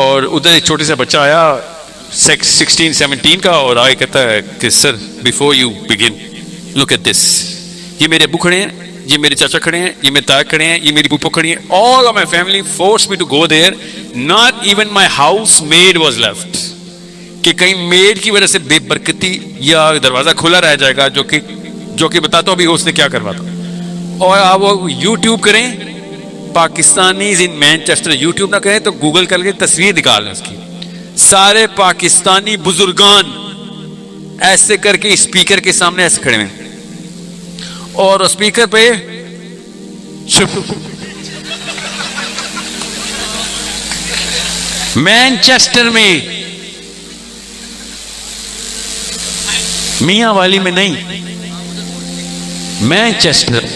और उधर एक छोटे सा बच्चा आया 16-17 का, और आगे कहता है कि sir before you begin look at this, ये मेरे अबू खड़े हैं, ये मेरे चाचा खड़े हैं, ये मेरे ताया खड़े हैं, ये मेरी पुप्पो खड़ी है, all of my family force me to go there, not even my house maid was left, कि कहीं मेड की वजह से बेबरकती या दरवाजा खुला रह जाएगा, जो कि बताता हूं अभी उसने क्या करवा था। और आप वो यूट्यूब करें, पाकिस्तानीज इन मैनचेस्टर, यूट्यूब ना करें तो गूगल करके तस्वीर निकाल लें उसकी, सारे पाकिस्तानी बुजुर्गान ऐसे करके स्पीकर के सामने ऐसे खड़े हैं, और स्पीकर पे मैनचेस्टर में, मियां वाली में नहीं, मैनचेस्टर।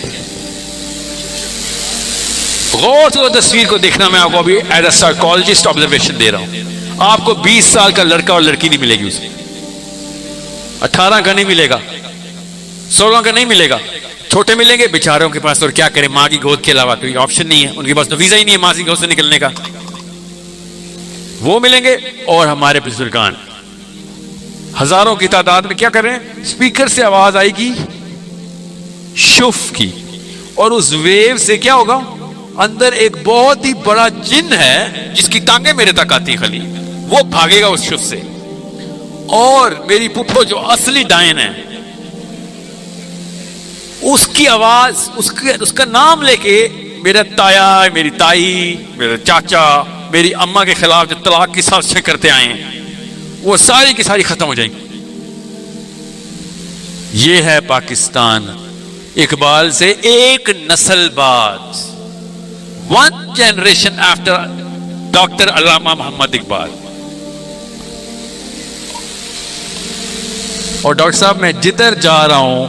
गौर से तस्वीर को देखना, मैं आपको अभी एज अ साइकोलॉजिस्ट ऑब्जर्वेशन दे रहा हूं। आपको 20 साल का लड़का और लड़की नहीं मिलेगी उसे, 18 का नहीं मिलेगा, 16 का नहीं मिलेगा, छोटे मिलेंगे बेचारों के पास, और क्या करें, माँ की गोद के अलावा कोई ऑप्शन नहीं है उनके पास, तो वीजा ही नहीं है माँ की गोद से निकलने का, वो मिलेंगे। और हमारे बुजुर्गान हजारों की तादाद में क्या कर रहे हैं, स्पीकर से आवाज आएगी शुफ की, और उस वेव से क्या होगा, अंदर एक बहुत ही बड़ा जिन है जिसकी टांगे मेरे तक आती है खाली, वो भागेगा उस शुफ से, और मेरी पुप्पो जो असली डायन है उसकी आवाज, उसका नाम लेके मेरा ताया, मेरी ताई, मेरा चाचा, मेरी अम्मा के खिलाफ जो तलाक की साजिशें करते आए हैं वो सारी की सारी खत्म हो जाएंगी। ये है पाकिस्तान। इकबाल से एक नस्ल बाद, वन जनरेशन आफ्टर डॉक्टर अल्लामा मोहम्मद इकबाल। और डॉक्टर साहब मैं जिधर जा रहा हूं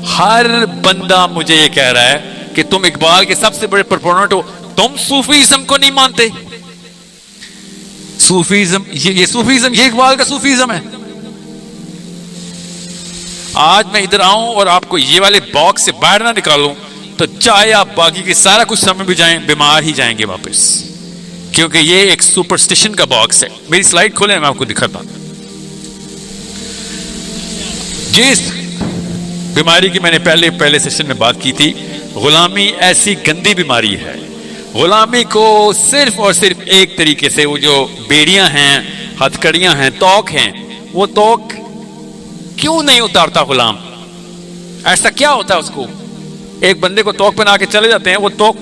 हर बंदा मुझे ये कह रहा है कि तुम इकबाल के सबसे बड़े प्रोपोनेंट हो, तुम सूफीज्म को नहीं मानते। सूफीज्म, ये सूफीज्म, ये इकबाल का सूफीज्म है। आज मैं इधर आऊं और आपको ये वाले बॉक्स से बाहर ना निकालूं तो चाहे आप बाकी के सारा कुछ समय भी जाएं, बीमार ही जाएंगे वापस, क्योंकि ये एक सुपरस्टिशन का बॉक्स है। मेरी स्लाइड खोलें, मैं आपको दिखाता हूं। जिस बीमारी की मैंने पहले सेशन में बात की थी, गुलामी ऐसी गंदी बीमारी है। गुलामी को सिर्फ और सिर्फ एक तरीके से, वो जो बेड़ियां हैं, हथकड़ियां हैं, तौक हैं, वो तौक क्यों नहीं उतारता गुलाम? ऐसा क्या होता है उसको? एक बंदे को तौक बना के चले जाते हैं, वो तौक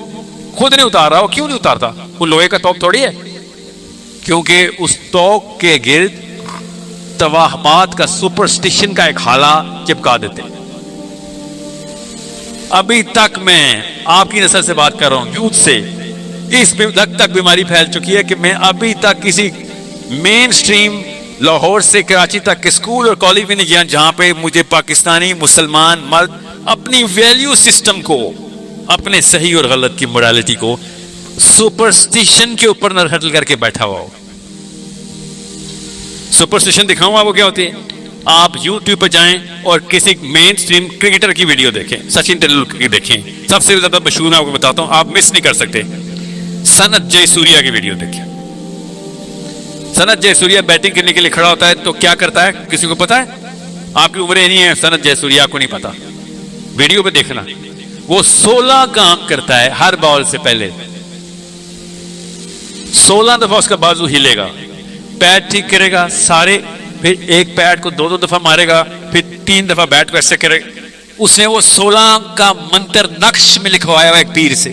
खुद नहीं उतार रहा। वो क्यों नहीं उतारता? वो लोहे का तौक थोड़ी है, क्योंकि उस तौक के गिर्द तवाहमात का, सुपरस्टिशन का एक हाला चिपका देते हैं। अभी तक मैं आपकी नस्ल से बात कर रहा हूं, यूथ से, इस हद तक बीमारी फैल चुकी है कि मैं अभी तक किसी मेन स्ट्रीम लाहौर से कराची तक के स्कूल और कॉलेज में नहीं गया जहां पे मुझे पाकिस्तानी मुसलमान मर्द अपनी वैल्यू सिस्टम को, अपने सही और गलत की मोरालिटी को सुपरस्टिशन के ऊपर नरहटल करके बैठा हुआ हो। सुपरस्टिशन दिखाऊं आपको क्या होती है? आप YouTube पर जाएं और किसी मेन स्ट्रीम क्रिकेटर की वीडियो देखें, सचिन तेंदुलकर की देखें, सबसे ज्यादा मशहूर मैं आपको बताता हूं, आप मिस नहीं कर सकते, सनत जयसूर्या की वीडियो देखें। सनत जयसूर्या बैटिंग करने के लिए खड़ा होता है तो क्या करता है, किसी को पता है? आपकी उम्र नहीं है, सनत जयसूर्या को नहीं पता, वीडियो पे देखना। वो 16 काम करता है हर बॉल से पहले, 16 दफा उसका बाजू हिलेगा, पैर ठीक करेगा सारे, फिर एक पैर को 2-2 दफा मारेगा, फिर 3 दफा बैट को ऐसे करेगा। उसने वो 16 का मंत्र नक्श में लिखवाया हुआ एक पीर से।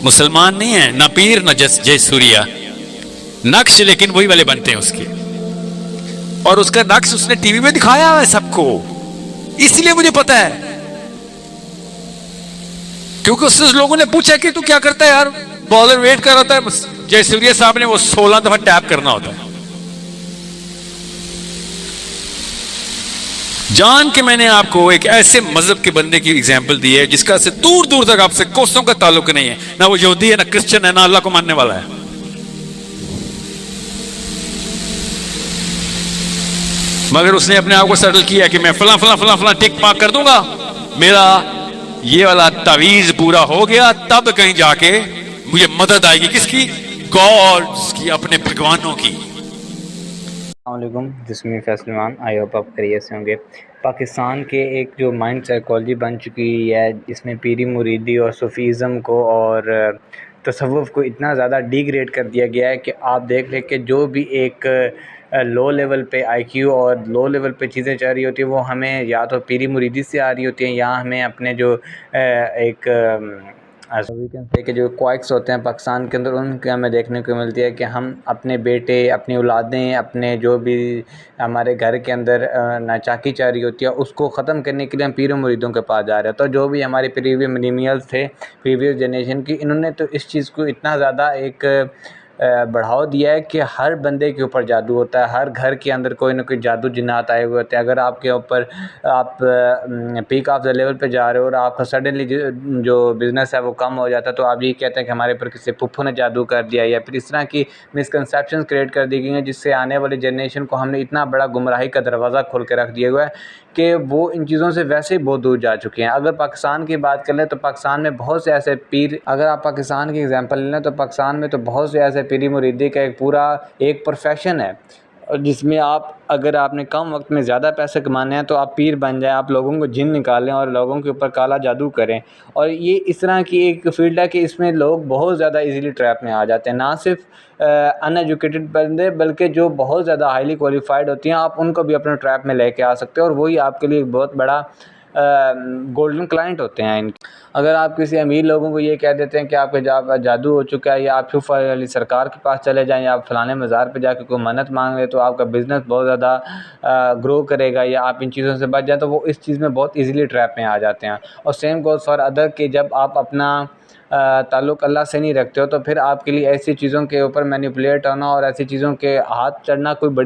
मुसलमान नहीं है, ना पीर ना जयसूर्या, नक्श लेकिन वही वाले बनते हैं उसके, और उसका नक्श उसने टीवी में दिखाया है सबको, इसलिए मुझे पता है, क्योंकि उससे लोगों ने पूछा कि तू क्या करता है यार, बॉलर वेट कर रहा था, जयसूर्या साहब ने वो 16 दफा टैप करना होता है। जान के मैंने आपको एक ऐसे मजहब के बंदे की एग्जाम्पल दी है जिसका से दूर दूर तक आपसे कोसों का ताल्लुक नहीं है, ना वो यहूदी है, ना क्रिश्चियन है, ना अल्लाह को मानने वाला है। मगर उसने अपने आप को सेटल किया कि मैं फला फला फला फला टिक मार्क कर दूंगा, मेरा ये वाला तावीज पूरा हो गया, तब कहीं जाके मुझे मदद आएगी। किसकी? गॉड्स की, अपने भगवानों की। वालेकुम, जिसमें फैसलमान। आई होप आप खैरियत से होंगे। पाकिस्तान के एक जो माइंड साइकोलॉजी बन चुकी है, इसमें पीरी मुरीदी और सूफ़ीज़्म को और तसव्वुफ़ को इतना ज़्यादा डिग्रेड कर दिया गया है कि आप देख लें कि जो भी एक लो लेवल पे आईक्यू और लो लेवल पे चीज़ें चल रही होती हैं, वो हमें या तो पीरी मुरीदी से आ रही होती हैं, या हमें अपने जो एक वीकेंड से के जो क्वाइक्स होते हैं पाकिस्तान के अंदर, उनके हमें देखने को मिलती है कि हम अपने बेटे, अपनी औलादें, अपने जो भी हमारे घर के अंदर नाचाकी चारी होती है, उसको ख़त्म करने के लिए हम पीरों मुरीदों के पास जा रहे हैं। तो जो भी हमारे प्रीवियस मिलेनियल्स थे, प्रीवियस जनरेशन की, इन्होंने तो इस चीज़ को इतना ज़्यादा एक बढ़ावा दिया है कि हर बंदे के ऊपर जादू होता है, हर घर के अंदर कोई ना कोई जादू जिन्नात आए हुए होते हैं। अगर आपके ऊपर आप पीक ऑफ द लेवल पे जा रहे हो और आपका सडनली जो बिज़नेस है वो कम हो जाता है, तो आप ये कहते हैं कि हमारे ऊपर किसी पुप्पो ने जादू कर दिया, या फिर इस तरह की मिसकंसेप्शंस क्रिएट कर दी गई हैं, जिससे आने वाली जनरेशन को हमने इतना बड़ा गुमराही का दरवाज़ा खोल के रख दिया हुआ है कि वो इन चीज़ों से वैसे ही बहुत दूर जा चुके हैं। अगर पाकिस्तान की बात कर लें तो पाकिस्तान में बहुत से ऐसे पीर, अगर आप पाकिस्तान की एग्जांपल ले लें तो पाकिस्तान में तो बहुत से ऐसे पीरी मुरीदी का एक पूरा एक प्रोफेशन है, और जिसमें आप, अगर आपने कम वक्त में ज़्यादा पैसे कमाने हैं तो आप पीर बन जाएं, आप लोगों को जिन निकालें और लोगों के ऊपर काला जादू करें। और ये इस तरह की एक फील्ड है कि इसमें लोग बहुत ज़्यादा इजीली ट्रैप में आ जाते हैं। ना सिर्फ अनएजुकेटेड बंदे, बल्कि जो बहुत ज़्यादा हाईली क्वालिफाइड होती हैं, आप उनको भी अपने ट्रैप में लेके आ सकते हैं, और वही आपके लिए एक बहुत बड़ा गोल्डन क्लाइंट होते हैं इनके। अगर आप किसी अमीर लोगों को ये कह देते हैं कि आपके जादू हो चुका है, या आप शूफ अली सरकार के पास चले जाएं, या आप फलाने मज़ार पे जाके कोई मन्नत मांग ले, तो आपका बिज़नेस बहुत ज़्यादा ग्रो करेगा, या आप इन चीज़ों से बच जाएं, तो वो इस चीज़ में बहुत ईज़िली ट्रैप में आ जाते हैं। और सेम गोज़ फॉर अदर, कि जब आप अपना ताल्लुक़ अल्लाह से नहीं रखते हो, तो फिर आपके लिए ऐसी चीज़ों के ऊपर मैनिपुलेट होना और ऐसी चीज़ों के हाथ चढ़ना कोई बड़ी